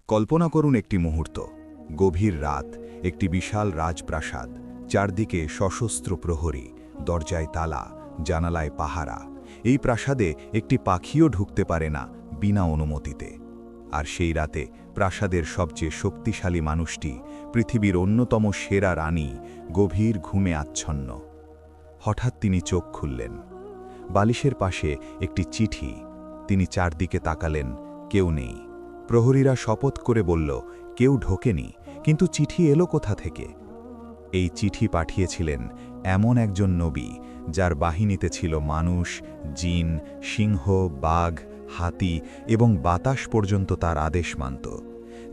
কল্পনা করুন একটি মুহূর্ত, গভীর রাত, একটি বিশাল রাজপ্রাসাদ, চারদিকে সশস্ত্র প্রহরী, দরজায় তালা, জানালায় পাহারা। এই প্রাসাদে একটি পাখিও ঢুকতে পারে না বিনা অনুমতিতে। আর সেই রাতে প্রাসাদের সবচেয়ে শক্তিশালী মানুষটি, পৃথিবীর অন্যতম সেরা রানী, গভীর ঘুমে আচ্ছন্ন। হঠাৎ তিনি চোখ খুললেন। বালিশের পাশে একটি চিঠি। তিনি চারদিকে তাকালেন, কেউ নেই। প্রহরীরা শপথ করে বলল, কেউ ঢোকেনি, কিন্তু চিঠি এলো কোথা থেকে? এই চিঠি পাঠিয়েছিলেন এমন একজন নবী, যার বাহিনীতে ছিল মানুষ, জিন, সিংহ, বাঘ, হাতি এবং বাতাস পর্যন্ত তার আদেশ মানত।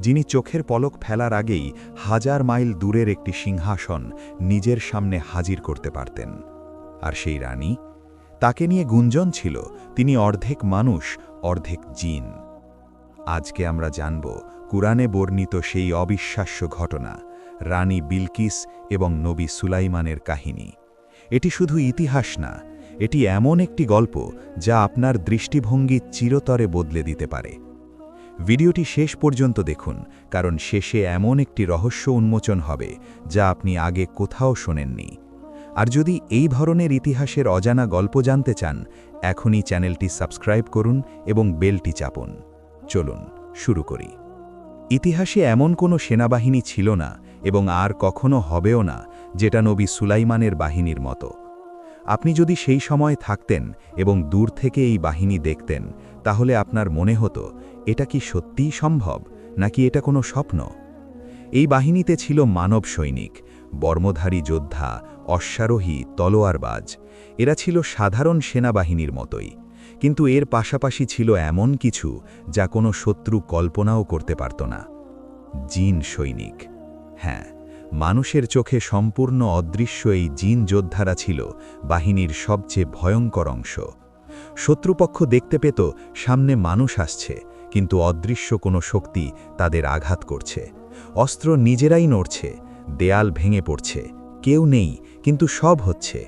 যিনি চোখের পলক ফেলার আগেই 1000 মাইল দূরের একটি সিংহাসন নিজের সামনে হাজির করতে পারতেন। আর সেই রানী? তাকে নিয়ে গুঞ্জন ছিল তিনি অর্ধেক মানুষ, অর্ধেক জিন। আজকে আমরা জানব কুরআনে বর্ণিত সেই অবিশ্বাস্য ঘটনা, রানী বিলকিস এবং নবী সুলাইমানের কাহিনী। এটি শুধু ইতিহাস না, এটি এমন একটি গল্প যা আপনার দৃষ্টিভঙ্গি চিরতরে বদলে দিতে পারে। ভিডিওটি শেষ পর্যন্ত দেখুন, কারণ শেষে এমন একটি রহস্য উন্মোচন হবে যা আপনি আগে কোথাও শোনেননি। আর যদি এই ধরনের ইতিহাসের অজানা গল্প জানতে চান, এখনই চ্যানেলটি সাবস্ক্রাইব করুন এবং বেলটি চাপুন। চলুন শুরু করি। ইতিহাসে এমন কোনো সেনাবাহিনী ছিল না এবং আর কখনো হবেও না যেটা নবী সুলাইমানের বাহিনীর মতো। আপনি যদি সেই সময় থাকতেন এবং দূর থেকে এই বাহিনী দেখতেন, তাহলে আপনার মনে হতো এটা কি সত্যিই সম্ভব, নাকি এটা কোনো স্বপ্ন? এই বাহিনীতে ছিল মানব সৈনিক, বর্মধারী যোদ্ধা, অশ্বারোহী, তলোয়ারবাজ। এরা ছিল সাধারণ সেনাবাহিনীর মতোই, কিন্তু এর পাশাপাশি ছিল এমন কিছু যা কোনো শত্রু কল্পনাও করতে পারত না। জিন সৈনিক। হ্যাঁ, মানুষের চোখে সম্পূর্ণ অদৃশ্য এই জিন যোদ্ধারা ছিল বাহিনীর সবচেয়ে ভয়ঙ্কর অংশ। শত্রুপক্ষ দেখতে পেত সামনে মানুষ আসছে, কিন্তু অদৃশ্য কোনো শক্তি তাদের আঘাত করছে। অস্ত্র নিজেরাই নড়ছে, দেয়াল ভেঙে পড়ছে, কেউ নেই, কিন্তু সব হচ্ছে।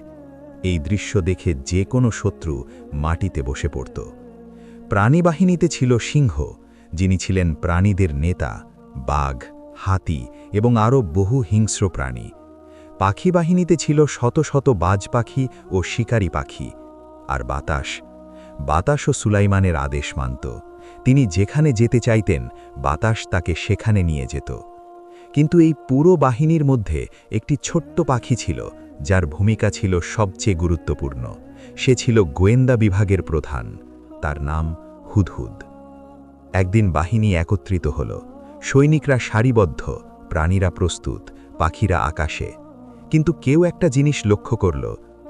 এই দৃশ্য দেখে যে কোনো শত্রু মাটিতে বসে পড়ত। প্রাণীবাহিনীতে ছিল সিংহ, যিনি ছিলেন প্রাণীদের নেতা, বাঘ, হাতি এবং আরও বহু হিংস্র প্রাণী। পাখি বাহিনীতে ছিল শত শত বাজ পাখি ও শিকারী পাখি। আর বাতাসও সুলাইমানের আদেশ মানত। তিনি যেখানে যেতে চাইতেন, বাতাস তাকে সেখানে নিয়ে যেত। কিন্তু এই পুরো বাহিনীর মধ্যে একটি ছোট্ট পাখি ছিল, যার ভূমিকা ছিল সবচেয়ে গুরুত্বপূর্ণ। সে ছিল গোয়েন্দা বিভাগের প্রধান। তার নাম হুদহুদ। একদিন বাহিনী একত্রিত হল। সৈনিকরা সারিবদ্ধ, প্রাণীরা প্রস্তুত, পাখিরা আকাশে। কিন্তু কেউ একটা জিনিস লক্ষ্য করল,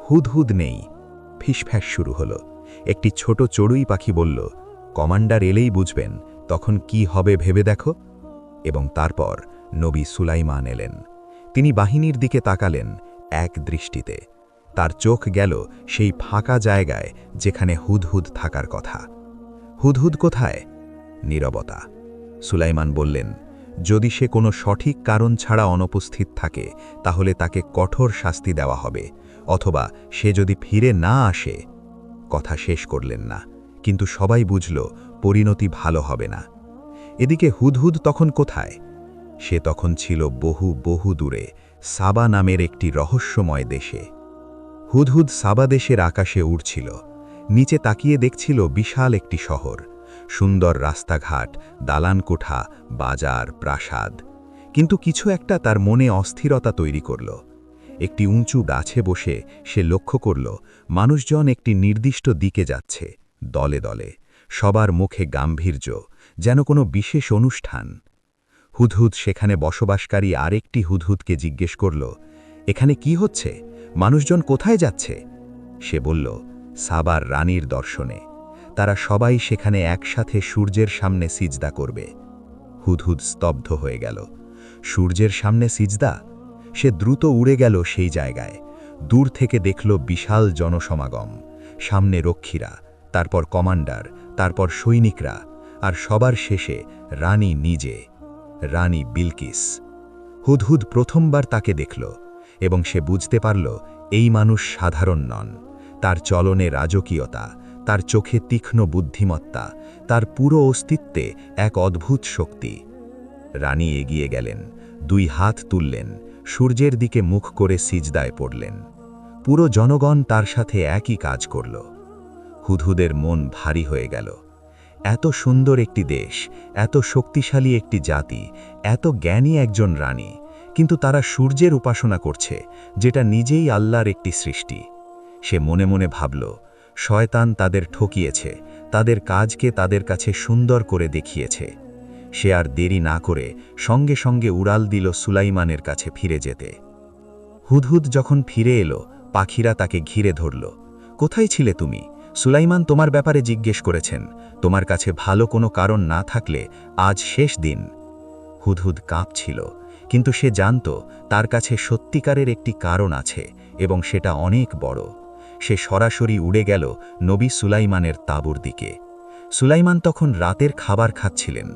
হুদহুদ নেই। ফিসফ্যাস শুরু হলো। একটি ছোট চড়ুই পাখি বলল, কমান্ডার এলেই বুঝবেন, তখন কি হবে ভেবে দেখো। এবং তারপর নবী সুলাইমান এলেন। তিনি বাহিনীর দিকে তাকালেন এক দৃষ্টিতে। তার চোখ গেল সেই ফাঁকা জায়গায় যেখানে হুদহুদ থাকার কথা। হুদহুদ কোথায়? নীরবতা। সুলাইমান বললেন, যদি সে কোনো সঠিক কারণ ছাড়া অনুপস্থিত থাকে, তাহলে তাকে কঠোর শাস্তি দেওয়া হবে, অথবা সে যদি ফিরে না আসে। কথা শেষ করলেন না, কিন্তু সবাই বুঝল পরিণতি ভালো হবে না। এদিকে হুদহুদ তখন কোথায়? সে তখন ছিল বহু বহু দূরে, সাবা নামের একটি রহস্যময় দেশে। হুদহুদ সাবা দেশের আকাশে উড়ছিল। নিচে তাকিয়ে দেখছিল বিশাল একটি শহর, সুন্দর রাস্তাঘাট, দালান কোঠা, বাজার, প্রাসাদ। কিন্তু কিছু একটা তার মনে অস্থিরতা তৈরি করল। একটি উঁচু গাছে বসে সে লক্ষ্য করল মানুষজন একটি নির্দিষ্ট দিকে যাচ্ছে, দলে দলে, সবার মুখে গাম্ভীর্য, যেন কোনো বিশেষ অনুষ্ঠান। হুদহুদ সেখানে বসবাসকারী আরেকটি হুদহুদকে জিজ্ঞেস করল, এখানে কি হচ্ছে? মানুষজন কোথায় যাচ্ছে? সে বলল, সাবার রানীর দর্শনে। তারা সবাই সেখানে একসাথে সূর্যের সামনে সিজদা করবে। হুদহুদ স্তব্ধ হয়ে গেল। সূর্যের সামনে সিজদা? সে দ্রুত উড়ে গেল সেই জায়গায়। দূর থেকে দেখল বিশাল জনসমাগম, সামনে রক্ষীরা, তারপর কমান্ডার, তারপর সৈনিকরা, আর সবার শেষে রানী নিজে, রানী বিলকিস। হুদহুদ প্রথমবার তাকে দেখল এবং সে বুঝতে পারল এই মানুষ সাধারণ নন। তার চলনে রাজকীয়তা, তার চোখে তীক্ষ্ণ বুদ্ধিমত্তা, তার পুরো অস্তিত্বে এক অদ্ভুত শক্তি। রানী এগিয়ে গেলেন, 2 হাত তুললেন, সূর্যের দিকে মুখ করে সিজদায় পড়লেন। পুরো জনগণ তার সাথে একই কাজ করল। হুদহুদের মন ভারী হয়ে গেল। এত সুন্দর একটি দেশ, এত শক্তিশালী একটি জাতি, এত জ্ঞানী একজন রানী, কিন্তু তারা সূর্যের উপাসনা করছে, যেটা নিজেই আল্লাহর একটি সৃষ্টি। সে মনে মনে ভাবল, শয়তান তাদের ঠকিয়েছে, তাদের কাজকে তাদের কাছে সুন্দর করে দেখিয়েছে। সে আর দেরি না করে সঙ্গে সঙ্গে উড়াল দিল সুলাইমানের কাছে ফিরে যেতে। হুদহুদ যখন ফিরে এলো, পাখিরা তাকে ঘিরে ধরল। কোথায় ছিলে তুমি? সুলাইমান তোমার ব্যাপারে জিজ্ঞেস করেছেন। তোমার কাছে ভালো কোনো কারণ না থাকলে আজ শেষ দিন। হুদহুদ কাঁপছিল, কিন্তু সে জানত তার কাছে সত্যিকারের একটি কারণ আছে, এবং সেটা অনেক বড়। সে সরাসরি উড়ে গেল নবী সুলাইমানের তাঁবুর দিকে। সুলাইমান তখন রাতের খাবার খাচ্ছিলেন।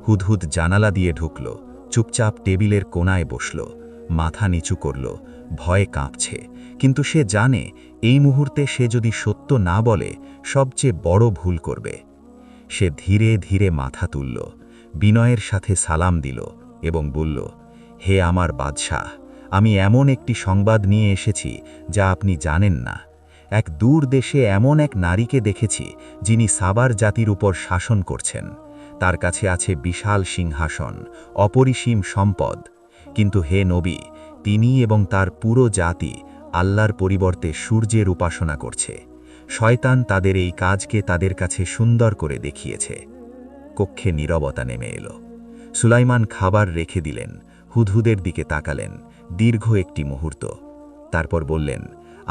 হুদহুদ জানালা দিয়ে ঢুকল, চুপচাপ টেবিলের কোণায় বসল, মাথা নিচু করল, ভয়ে কাঁপছে। কিন্তু সে জানে এই মুহূর্তে সে যদি সত্য না বলে সবচেয়ে বড় ভুল করবে। সে ধীরে ধীরে মাথা তুলল, বিনয়ের সাথে সালাম দিল এবং বলল, হে আমার বাদশাহ, আমি এমন একটি সংবাদ নিয়ে এসেছি যা আপনি জানেন না। এক দূর দেশে এমন এক নারীকে দেখেছি যিনি সাবার জাতির উপর শাসন করছেন। তার কাছে আছে বিশাল সিংহাসন, অপরিসীম সম্পদ। কিন্তু হে নবী, তিনি এবং তার পুরো জাতি আল্লাহর পরিবর্তে সূর্যের উপাসনা করছে। শয়তান তাদের এই কাজকে তাদের কাছে সুন্দর করে দেখিয়েছে। কক্ষে নীরবতা নেমে এলো। সুলাইমান খাবার রেখে দিলেন, হুদহুদের দিকে তাকালেন দীর্ঘ একটি মুহূর্ত। তারপর বললেন,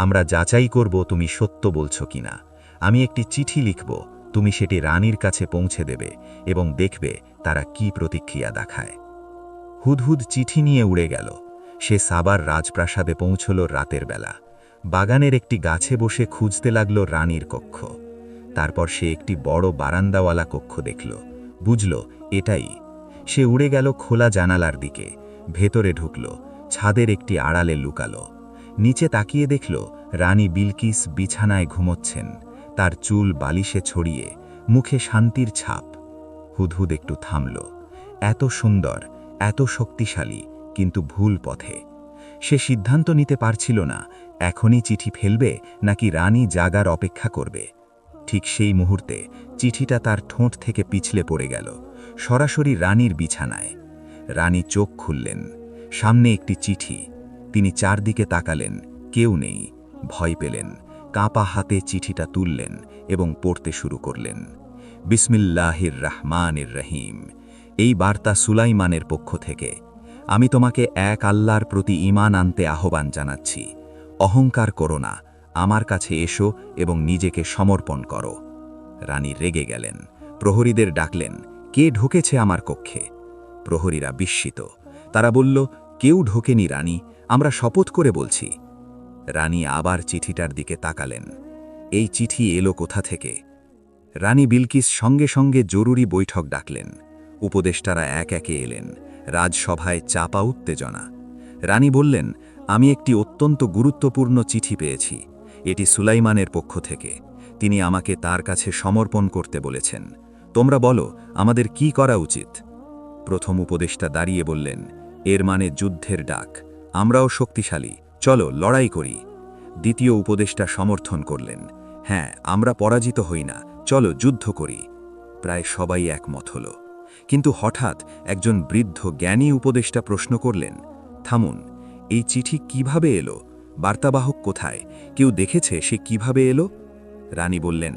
আমরা যাচাই করব তুমি সত্য বলছো কিনা। আমি একটি চিঠি লিখব, তুমি সেটি রানীর কাছে পৌঁছে দেবে এবং দেখবে তারা কি প্রতিক্রিয়া দেখায়। হুদহুদ চিঠি নিয়ে উড়ে গেল। সে সাবার রাজপ্রাসাদে পৌঁছল রাতের বেলা। বাগানের একটি গাছে বসে খুঁজতে লাগল রানীর কক্ষ। তারপর সে একটি বড় বারান্দাওয়ালা কক্ষ দেখল, বুঝল এটাই। সে উড়ে গেল খোলা জানালার দিকে, ভেতরে ঢুকল, ছাদের একটি আড়ালে লুকালো। নিচে তাকিয়ে দেখল রানী বিলকিস বিছানায় ঘুমোচ্ছেন, তার চুল বালিশে ছড়িয়ে, মুখে শান্তির ছাপ। হুদহুদ একটু থামল। এত সুন্দর, এত শক্তিশালী, কিন্তু ভুল পথে। সে সিদ্ধান্ত নিতে পারছিল না এখনই চিঠি ফেলবে নাকি রানী জাগার অপেক্ষা করবে। ঠিক সেই মুহূর্তে চিঠিটা তার ঠোঁট থেকে পিছলে পড়ে গেল, সরাসরি রানীর বিছানায়। রানী চোখ খুললেন, সামনে একটি চিঠি। তিনি চারদিকে তাকালেন, কেউ নেই। ভয় পেলেন, কাঁপা হাতে চিঠিটা তুললেন এবং পড়তে শুরু করলেন। বিসমিল্লাহির রহমানির রহিম। এই বার্তা সুলাইমানের পক্ষ থেকে। আমি তোমাকে এক আল্লাহর প্রতি ঈমান আনতে আহ্বান জানাচ্ছি। অহংকার করো না, আমার কাছে এসো এবং নিজেকে সমর্পণ করো। রানী রেগে গেলেন, প্রহরীদের ডাকলেন, কে ঢুকেছে আমার কক্ষে? প্রহরীরা বিস্মিত। তারা বলল, কেউ ঢোকেনি রানী, আমরা শপথ করে বলছি। রানী আবার চিঠিটার দিকে তাকালেন। এই চিঠি এলো কোথা থেকে? রানী বিলকিস সঙ্গে সঙ্গে জরুরি বৈঠক ডাকলেন। উপদেষ্টারা এক একে এলেন। রাজসভায় চাপা উত্তেজনা। রানী বললেন, আমি একটি অত্যন্ত গুরুত্বপূর্ণ চিঠি পেয়েছি। এটি সুলাইমানের পক্ষ থেকে। তিনি আমাকে তার কাছে সমর্পণ করতে বলেছেন। তোমরা বলো, আমাদের কি করা উচিত? প্রথম উপদেষ্টা দাঁড়িয়ে বললেন, এর মানে যুদ্ধের ডাক। আমরাও শক্তিশালী, চলো লড়াই করি। দ্বিতীয় উপদেষ্টা সমর্থন করলেন, হ্যাঁ, আমরা পরাজিত হই না, চলো যুদ্ধ করি। প্রায় সবাই একমত হল। কিন্তু হঠাৎ একজন বৃদ্ধ জ্ঞানী উপদেষ্টা প্রশ্ন করলেন, থামুন, এই চিঠি কিভাবে এলো? বার্তাবাহক কোথায়? কেউ দেখেছে সে কিভাবে এলো? রানী বললেন,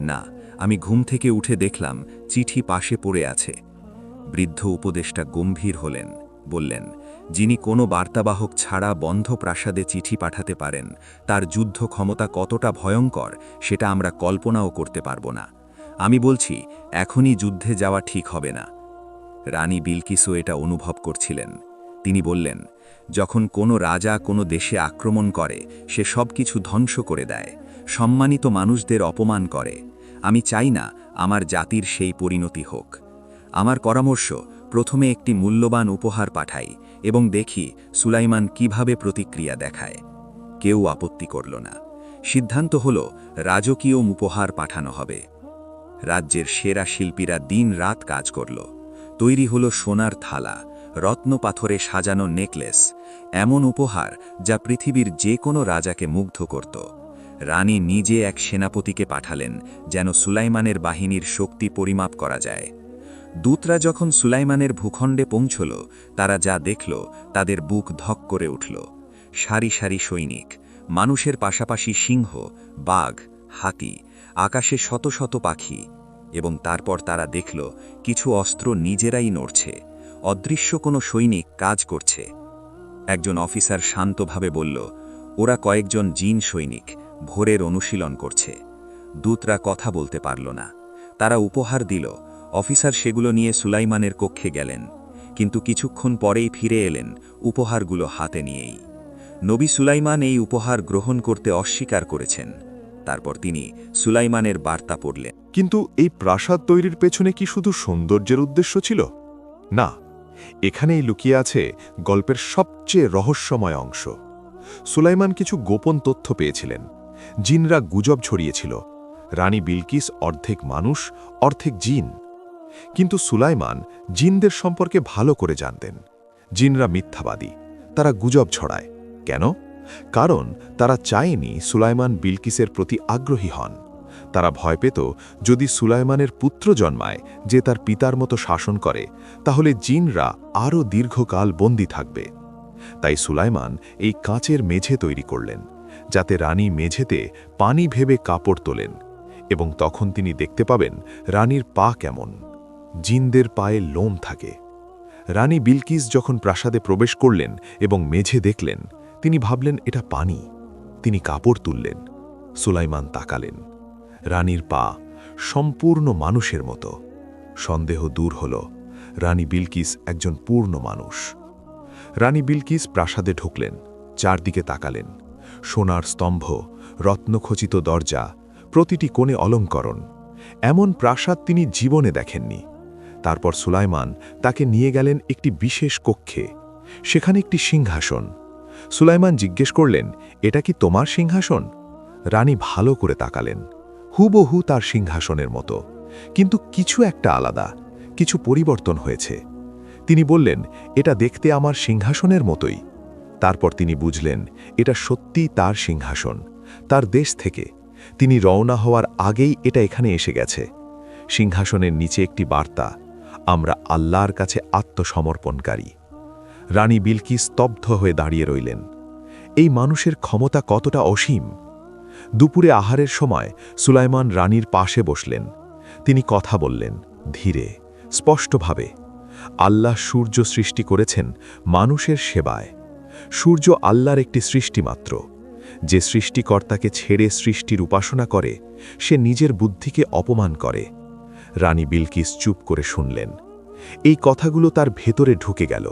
না, আমি ঘুম থেকে উঠে দেখলাম চিঠি পাশে পড়ে আছে। বৃদ্ধ উপদেষ্টা গম্ভীর হলেন, বললেন, যিনি কোনো বার্তাবাহক ছাড়া বন্ধ প্রাসাদে চিঠি পাঠাতে পারেন, তার যুদ্ধ ক্ষমতা কতটা ভয়ঙ্কর সেটা আমরা কল্পনাও করতে পারব না। আমি বলছি, এখনই যুদ্ধে যাওয়া ঠিক হবে না। রানী বিলকিসও এটা অনুভব করছিলেন। তিনি বললেন, যখন কোনো রাজা কোনো দেশে আক্রমণ করে, সে সব কিছু ধ্বংস করে দেয়, সম্মানিত মানুষদের অপমান করে। আমি চাই না আমার জাতির সেই পরিণতি হোক। আমার পরামর্শ, প্রথমে একটি মূল্যবান উপহার পাঠাই এবং দেখি সুলাইমান কিভাবে প্রতিক্রিয়া দেখায়। কেউ আপত্তি করল না। সিদ্ধান্ত হল রাজকীয় উপহার পাঠানো হবে। রাজ্যের সেরা শিল্পীরা দিন রাত কাজ করল। তৈরি হলো সোনার থালা, রত্ন পাথরে সাজানো নেকলেস, এমন উপহার যা পৃথিবীর যে কোনো রাজাকে মুগ্ধ করত। রানী নিজে এক সেনাপতিকে পাঠালেন যেন সুলাইমানের বাহিনীর শক্তি পরিমাপ করা যায়। দূতরা যখন সুলাইমানের ভূখণ্ডে পৌঁছল, তারা যা দেখল তাদের বুক ধক করে উঠল। সারি সারি সৈনিক, মানুষের পাশাপাশি সিংহ, বাঘ, হাতি, আকাশে শত শত পাখি। এবং তারপর তারা দেখল কিছু অস্ত্র নিজেরাই নড়ছে, অদৃশ্য কোনো সৈনিক কাজ করছে। একজন অফিসার শান্তভাবে বলল, ওরা কয়েকজন জিন সৈনিক, ভোরের অনুশীলন করছে। দূতরা কথা বলতে পারল না। তারা উপহার দিল। অফিসার সেগুলো নিয়ে সুলাইমানের কক্ষে গেলেন, কিন্তু কিছুক্ষণ পরেই ফিরে এলেন উপহারগুলো হাতে নিয়েই। নবী সুলাইমান এই উপহার গ্রহণ করতে অস্বীকার করেছেন। তারপর তিনি সুলাইমানের বার্তা পড়লেন। কিন্তু এই প্রাসাদ তৈরির পেছনে কি শুধু সৌন্দর্যের উদ্দেশ্য ছিল? না, এখানেই লুকিয়ে আছে গল্পের সবচেয়ে রহস্যময় অংশ। সুলাইমান কিছু গোপন তথ্য পেয়েছিলেন। জিনরা গুজব ছড়িয়েছিল রানী বিলকিস অর্ধেক মানুষ, অর্ধেক জিন। কিন্তু সুলাইমান জিনদের সম্পর্কে ভালো করে জানতেন। জিনরা মিথ্যাবাদী, তারা গুজব ছড়ায়। কেন? কারণ তারা চায়নি সুলাইমান বিলকিসের প্রতি আগ্রহী হন। তারা ভয় পেত যদি সুলাইমানের পুত্র জন্মায় যে তার পিতার মতো শাসন করে, তাহলে জিনরা আরও দীর্ঘকাল বন্দী থাকবে। তাই সুলাইমান এই কাঁচের মেঝে তৈরি করলেন, যাতে রানী মেঝেতে পানি ভেবে কাপড় তোলেন, এবং তখন তিনি দেখতে পাবেন রানীর পা কেমন। জিনদের পায়ে লোম থাকে। রানী বিলকিস যখন প্রাসাদে প্রবেশ করলেন এবং মেঝে দেখলেন, তিনি ভাবলেন এটা পানি। তিনি কাপড় তুললেন। সুলাইমান তাকালেন। রানীর পা সম্পূর্ণ মানুষের মতো। সন্দেহ দূর হল, রানী বিলকিস একজন পূর্ণ মানুষ। রানী বিলকিস প্রাসাদে ঢুকলেন, চারদিকে তাকালেন। সোনার স্তম্ভ, রত্নখচিত দরজা, প্রতিটি কোণে অলঙ্করণ। এমন প্রাসাদ তিনি জীবনে দেখেননি। তারপর সুলাইমান তাকে নিয়ে গেলেন একটি বিশেষ কক্ষে। সেখানে একটি সিংহাসন। সুলাইমান জিজ্ঞেস করলেন, এটা কি তোমার সিংহাসন? রানী ভালো করে তাকালেন। হুবহু তার সিংহাসনের মতো, কিন্তু কিছু একটা আলাদা, কিছু পরিবর্তন হয়েছে। তিনি বললেন, এটা দেখতে আমার সিংহাসনের মতোই। তারপর তিনি বুঝলেন এটা সত্যিই তার সিংহাসন, তার দেশ থেকে। তিনি রওনা হওয়ার আগেই এটা এখানে এসে গেছে। সিংহাসনের নিচে একটি বার্তা, আমরা আল্লাহর কাছে আত্মসমর্পণকারী। রানী বিলকিস স্তব্ধ হয়ে দাঁড়িয়ে রইলেন। এই মানুষের ক্ষমতা কতটা অসীম! দুপুরে আহারের সময় সুলাইমান রানীর পাশে বসলেন। তিনি কথা বললেন, ধীরে, স্পষ্টভাবে। আল্লাহ সূর্য সৃষ্টি করেছেন মানুষের সেবায়। সূর্য আল্লাহর একটি সৃষ্টি মাত্র। যে সৃষ্টিকর্তাকে ছেড়ে সৃষ্টির উপাসনা করে, সে নিজের বুদ্ধিকে অপমান করে। রানী বিলকিস চুপ করে শুনলেন। এই কথাগুলো তার ভেতরে ঢুকে গেল,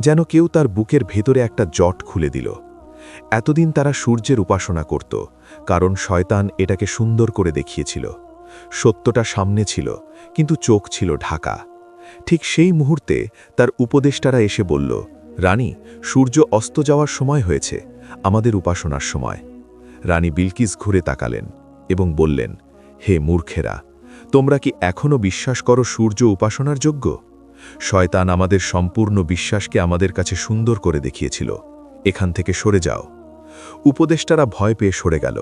যেন কেউ তার বুকের ভেতরে একটা জট খুলে দিল। এতদিন তারা সূর্যের উপাসনা করত, কারণ শয়তান এটাকে সুন্দর করে দেখিয়েছিল। সত্যটা সামনে ছিল, কিন্তু চোখ ছিল ঢাকা। ঠিক সেই মুহূর্তে তার উপদেষ্টারা এসে বলল, রানী, সূর্য অস্ত যাওয়ার সময় হয়েছে, আমাদের উপাসনার সময়। রানী বিলকিস ঘুরে তাকালেন এবং বললেন, হে মূর্খেরা, তোমরা কি এখনও বিশ্বাস করো সূর্য উপাসনার যোগ্য? শয়তান আমাদের সম্পূর্ণ বিশ্বাসকে আমাদের কাছে সুন্দর করে দেখিয়েছিল। এখান থেকে সরে যাও। উপদেষ্টারা ভয় পেয়ে সরে গেল,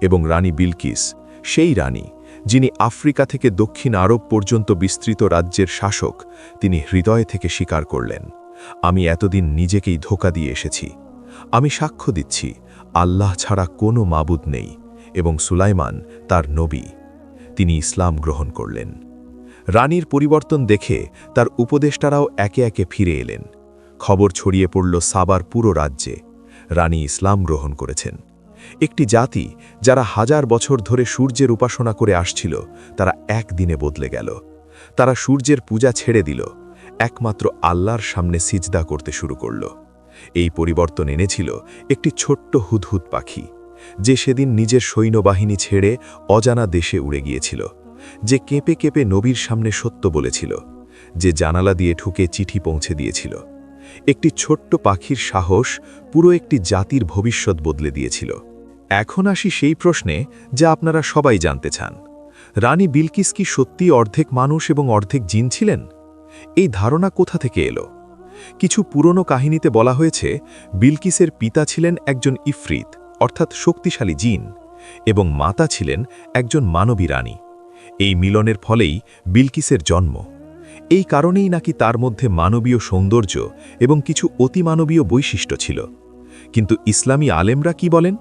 এবং রানী বিলকিস, সেই রানী যিনি আফ্রিকা থেকে দক্ষিণ আরব পর্যন্ত বিস্তৃত রাজ্যের শাসক, তিনি হৃদয় থেকে স্বীকার করলেন, আমি এতদিন নিজেকেই ধোঁকা দিয়ে এসেছি। আমি সাক্ষ্য দিচ্ছি, আল্লাহ ছাড়া কোনো মাবুদ নেই, এবং সুলাইমান তার নবী। তিনি ইসলাম গ্রহণ করলেন। রানীর পরিবর্তন দেখে তার উপদেষ্টারাও একে একে ফিরে এলেন। খবর ছড়িয়ে পড়ল সাবার পুরো রাজ্যে, রানী ইসলাম গ্রহণ করেছেন। একটি জাতি যারা হাজার বছর ধরে সূর্যের উপাসনা করে আসছিল, তারা একদিনে বদলে গেল। তারা সূর্যের পূজা ছেড়ে দিল, একমাত্র আল্লাহর সামনে সিজদা করতে শুরু করল। এই পরিবর্তন এনেছিল একটি ছোট্ট হুদহুদ পাখি, যে সেদিন নিজের সৈন্যবাহিনী ছেড়ে অজানা দেশে উড়ে গিয়েছিল, যে কেঁপে কেঁপে নবীর সামনে সত্য বলেছিল, যে জানালা দিয়ে ঢুকে চিঠি পৌঁছে দিয়েছিল। একটি ছোট্ট পাখির সাহস পুরো একটি জাতির ভবিষ্যৎ বদলে দিয়েছিল। এখন আসি সেই প্রশ্নে যা আপনারা সবাই জানতে চান, রানী বিলকিস কি সত্যি অর্ধেক মানুষ এবং অর্ধেক জিন ছিলেন? এই ধারণা কোথা থেকে এলো? কিছু পুরনো কাহিনীতে বলা হয়েছে বিলকিসের পিতা ছিলেন একজন ইফরিত অর্থাৎ শক্তিশালী জিন এবং মাতা ছিলেন একজন মানবী রানী। এই মিলনের ফলেই বিলকিসের জন্ম। এই কারণেই নাকি তার মধ্যে মানবীয় সৌন্দর্য এবং কিছু অতিমানবীয় বৈশিষ্ট্য ছিল। কিন্তু ইসলামী আলেমরা কি বলেন?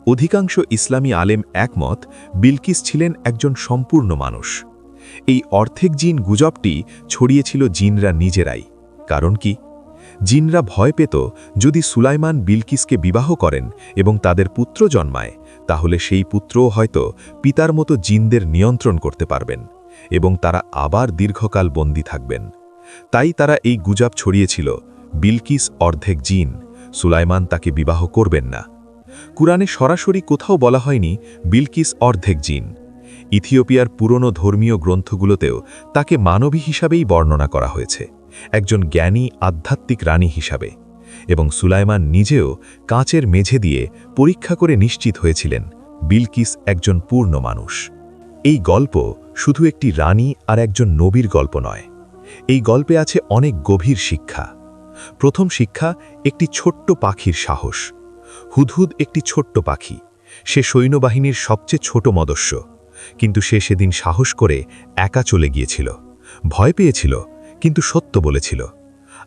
অধিকাংশ ইসলামী আলেম একমত বিলকিস ছিলেন একজন সম্পূর্ণ মানুষ। এই অর্ধেক জিন গুজবটি ছড়িয়েছিল জিনরা নিজেরাই। কারণ কি? জিনরা ভয় পেত যদি সুলাইমান বিলকিসকে বিবাহ করেন এবং তাদের পুত্র জন্মায়, তাহলে সেই পুত্রও হয়তো পিতার মতো জিনদের নিয়ন্ত্রণ করতে পারবেন এবং তারা আবার দীর্ঘকাল বন্দী থাকবেন। তাই তারা এই গুজব ছড়িয়েছিল, বিলকিস অর্ধেক জিন, সুলাইমান তাকে বিবাহ করবেন না। কুরআনে সরাসরি কোথাও বলা হয়নি বিলকিস অর্ধেক জিন। ইথিওপিয়ার পুরনো ধর্মীয় গ্রন্থগুলোতেও তাকে মানবী হিসাবেই বর্ণনা করা হয়েছে, একজন জ্ঞানী আধ্যাত্মিক রানী হিসাবে। এবং সুলাইমান নিজেও কাঁচের মেঝে দিয়ে পরীক্ষা করে নিশ্চিত হয়েছিলেন বিলকিস একজন পূর্ণ মানুষ। এই গল্প শুধু একটি রানী আর একজন নবীর গল্প নয়। এই গল্পে আছে অনেক গভীর শিক্ষা। প্রথম শিক্ষা, একটি ছোট্ট পাখির সাহস। হুদহুদ একটি ছোট্ট পাখি, সে সৈন্যবাহিনীর সবচেয়ে ছোট মদস্য, কিন্তু সে সেদিন সাহস করে একা চলে গিয়েছিল। ভয় পেয়েছিল, কিন্তু সত্য বলেছিল।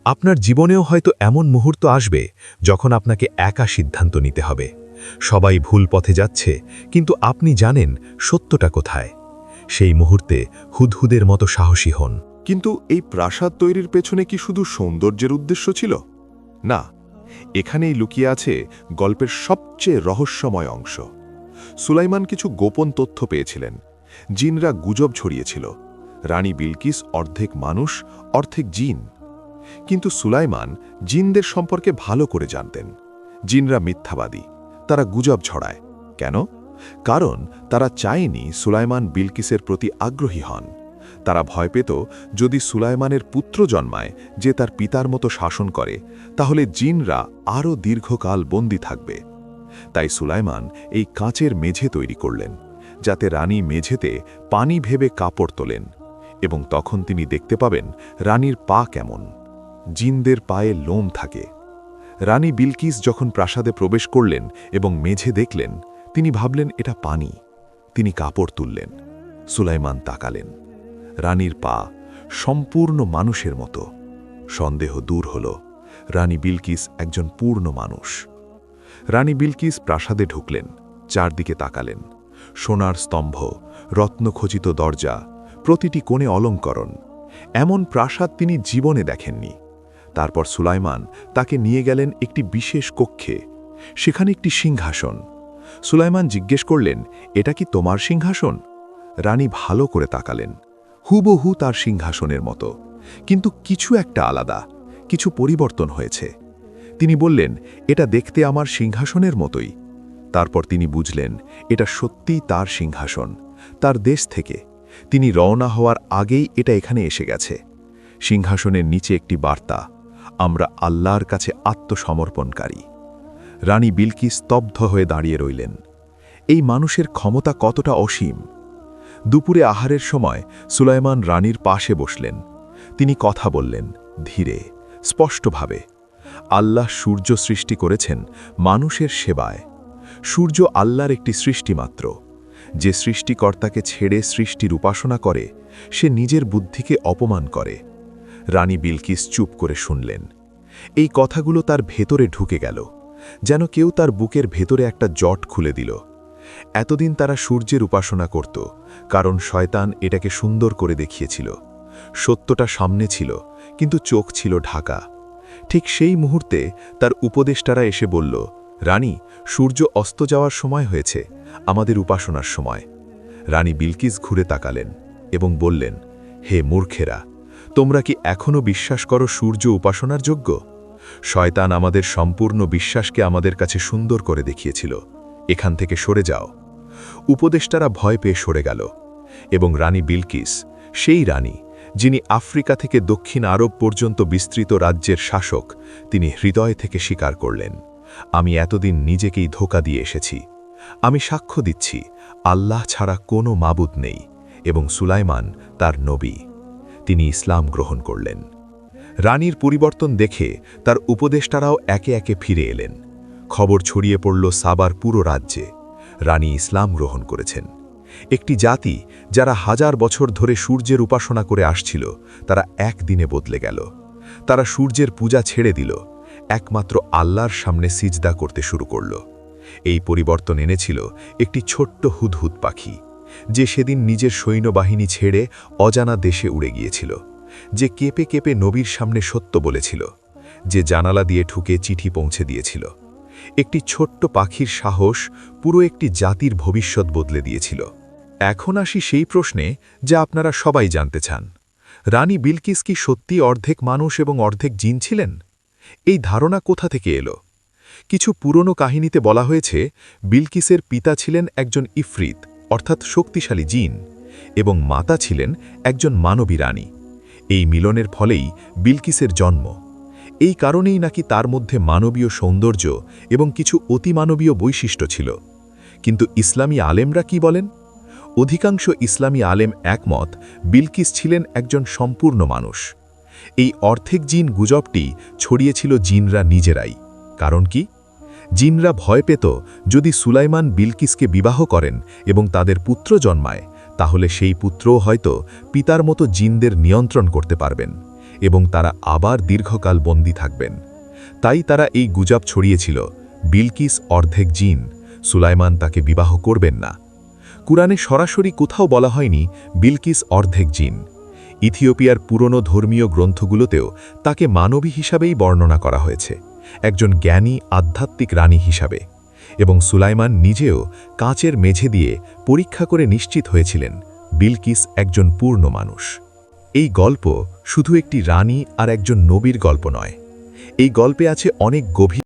আপনার জীবনেও হয়তো এমন মুহূর্ত আসবে যখন আপনাকে একা সিদ্ধান্ত নিতে হবে। সবাই ভুল পথে যাচ্ছে, কিন্তু আপনি জানেন সত্যটা কোথায়। সেই মুহূর্তে হুদহুদের মতো সাহসী হন। কিন্তু এই প্রাসাদ তৈরির পেছনে কি শুধু সৌন্দর্যের উদ্দেশ্য ছিল? না, এখানেই লুকিয়ে আছে গল্পের সবচেয়ে রহস্যময় অংশ। সুলাইমান কিছু গোপন তথ্য পেয়েছিলেন। জিনরা গুজব ছড়িয়েছিল রানী বিলকিস অর্ধেক মানুষ অর্ধেক জিন। কিন্তু সুলাইমান জিনদের সম্পর্কে ভালো করে জানতেন। জিনরা মিথ্যাবাদী, তারা গুজব ছড়ায়। কেন? কারণ তারা চায়নি সুলাইমান বিলকিসের প্রতি আগ্রহী হন। তারা ভয় পেত যদি সুলাইমানের পুত্র জন্মায় যে তার পিতার মতো শাসন করে, তাহলে জিনরা আরও দীর্ঘকাল বন্দী থাকবে। তাই সুলাইমান এই কাঁচের মেঝে তৈরি করলেন, যাতে রানী মেঝেতে পানি ভেবে কাপড় তোলেন, এবং তখন তিনি দেখতে পাবেন রানীর পা কেমন। জিনদের পায়ে লোম থাকে। রানী বিলকিস যখন প্রাসাদে প্রবেশ করলেন এবং মেঝে দেখলেন, তিনি ভাবলেন এটা পানি। তিনি কাপড় তুললেন। সুলাইমান তাকালেন। রানীর পা সম্পূর্ণ মানুষের মতো। সন্দেহ দূর হল, রানী বিলকিস একজন পূর্ণ মানুষ। রানী বিলকিস প্রাসাদে ঢুকলেন, চারদিকে তাকালেন। সোনার স্তম্ভ, রত্নখচিত দরজা, প্রতিটি কোণে অলঙ্করণ। এমন প্রাসাদ তিনি জীবনে দেখেননি। তারপর সুলাইমান তাকে নিয়ে গেলেন একটি বিশেষ কক্ষে। সেখানে একটি সিংহাসন। সুলাইমান জিজ্ঞেস করলেন, এটা কি তোমার সিংহাসন? রানী ভালো করে তাকালেন। হুবহু তার সিংহাসনের মতো, কিন্তু কিছু একটা আলাদা, কিছু পরিবর্তন হয়েছে। তিনি বললেন, এটা দেখতে আমার সিংহাসনের মতোই। তারপর তিনি বুঝলেন এটা সত্যিই তার সিংহাসন, তার দেশ থেকে। তিনি রওনা হওয়ার আগেই এটা এখানে এসে গেছে। সিংহাসনের নিচে একটি বার্তা, আমরা আল্লাহর কাছে আত্মসমর্পণকারী। রানী বিলকিস স্তব্ধ হয়ে দাঁড়িয়ে রইলেন। এই মানুষের ক্ষমতা কতটা অসীম! দুপুরে আহারের সময় সুলাইমান রানীর পাশে বসলেন। তিনি কথা বললেন, ধীরে, স্পষ্টভাবে। আল্লাহ সূর্য সৃষ্টি করেছেন মানুষের সেবায়। সূর্য আল্লাহর একটি সৃষ্টি মাত্র। যে সৃষ্টিকর্তাকে ছেড়ে সৃষ্টির উপাসনা করে, সে নিজের বুদ্ধিকে অপমান করে। রানী বিলকিস চুপ করে শুনলেন। এই কথাগুলো তার ভেতরে ঢুকে গেল, যেন কেউ তার বুকের ভেতরে একটা জট খুলে দিল। এতদিন তারা সূর্যের উপাসনা করত, কারণ শয়তান এটাকে সুন্দর করে দেখিয়েছিল। সত্যটা সামনে ছিল, কিন্তু চোখ ছিল ঢাকা। ঠিক সেই মুহূর্তে তার উপদেষ্টারা এসে বলল, রানী, সূর্য অস্ত যাওয়ার সময় হয়েছে, আমাদের উপাসনার সময়। রানী বিলকিস ঘুরে তাকালেন এবং বললেন, হে মূর্খেরা, তোমরা কি এখনও বিশ্বাস করো সূর্য উপাসনার যোগ্য? শয়তান আমাদের সম্পূর্ণ বিশ্বাসকে আমাদের কাছে সুন্দর করে দেখিয়েছিল। এখান থেকে সরে যাও। উপদেষ্টারা ভয় পেয়ে সরে গেল, এবং রানী বিলকিস, সেই রানী যিনি আফ্রিকা থেকে দক্ষিণ আরব পর্যন্ত বিস্তৃত রাজ্যের শাসক, তিনি হৃদয় থেকে স্বীকার করলেন, আমি এতদিন নিজেকেই ধোঁকা দিয়ে এসেছি। আমি সাক্ষ্য দিচ্ছি, আল্লাহ ছাড়া কোনো মাবুদ নেই, এবং সুলাইমান তার নবী। তিনি ইসলাম গ্রহণ করলেন। রানীর পরিবর্তন দেখে তার উপদেষ্টারাও একে একে ফিরে এলেন। খবর ছড়িয়ে পড়ল সাবার পুরো রাজ্যে, রানী ইসলাম গ্রহণ করেছেন। একটি জাতি যারা হাজার বছর ধরে সূর্যের উপাসনা করে আসছিল, তারা একদিনে বদলে গেল। তারা সূর্যের পূজা ছেড়ে দিল, একমাত্র আল্লাহর সামনে সিজদা করতে শুরু করল। এই পরিবর্তন এনেছিল একটি ছোট্ট হুদহুদ পাখি, যে সেদিন নিজের সৈন্যবাহিনী ছেড়ে অজানা দেশে উড়ে গিয়েছিল, যে কেঁপে কেঁপে নবীর সামনে সত্য বলেছিল, যে জানালা দিয়ে ঠুকে চিঠি পৌঁছে দিয়েছিল। একটি ছোট্ট পাখির সাহস পুরো একটি জাতির ভবিষ্যৎ বদলে দিয়েছিল। এখন আসি সেই প্রশ্নে যা আপনারা সবাই জানতে চান। রানী বিলকিস কি সত্যি অর্ধেক মানুষ এবং অর্ধেক জিন ছিলেন? এই ধারণা কোথা থেকে এলো? কিছু পুরনো কাহিনীতে বলা হয়েছে বিলকিসের পিতা ছিলেন একজন ইফরিত অর্থাৎ শক্তিশালী জিন, এবং মাতা ছিলেন একজন মানবী রানী। এই মিলনের ফলেই বিলকিসের জন্ম। এই কারণেই নাকি তার মধ্যে মানবীয় সৌন্দর্য এবং কিছু অতিমানবীয় বৈশিষ্ট্য ছিল। কিন্তু ইসলামী আলেমরা কি বলেন? অধিকাংশ ইসলামী আলেম একমত বিলকিস ছিলেন একজন সম্পূর্ণ মানুষ। এই অর্ধেক জিন গুজবটি ছড়িয়েছিল জিনরা নিজেরাই। কারণ কি? জিনরা ভয় পেত যদি সুলাইমান বিলকিসকে বিবাহ করেন এবং তাদের পুত্র জন্মায়, তাহলে সেই পুত্রও হয়তো পিতার মতো জিনদের নিয়ন্ত্রণ করতে পারবেন এবং তারা আবার দীর্ঘকাল বন্দী থাকবেন। তাই তারা এই গুজব ছড়িয়েছিল, বিলকিস অর্ধেক জিন, সুলাইমান তাকে বিবাহ করবেন না। কুরআনে সরাসরি কোথাও বলা হয়নি বিলকিস অর্ধেক জিন। ইথিওপিয়ার পুরনো ধর্মীয় গ্রন্থগুলোতেও তাকে মানবী হিসাবেই বর্ণনা করা হয়েছে, একজন জ্ঞানী আধ্যাত্মিক রানী হিসাবে। এবং সুলাইমান নিজেও কাঁচের মেঝে দিয়ে পরীক্ষা করে নিশ্চিত হয়েছিলেন বিলকিস একজন পূর্ণ মানুষ। এই গল্প শুধু একটি রানী আর একজন নবীর গল্প নয়, এই গল্পে আছে অনেক গভীর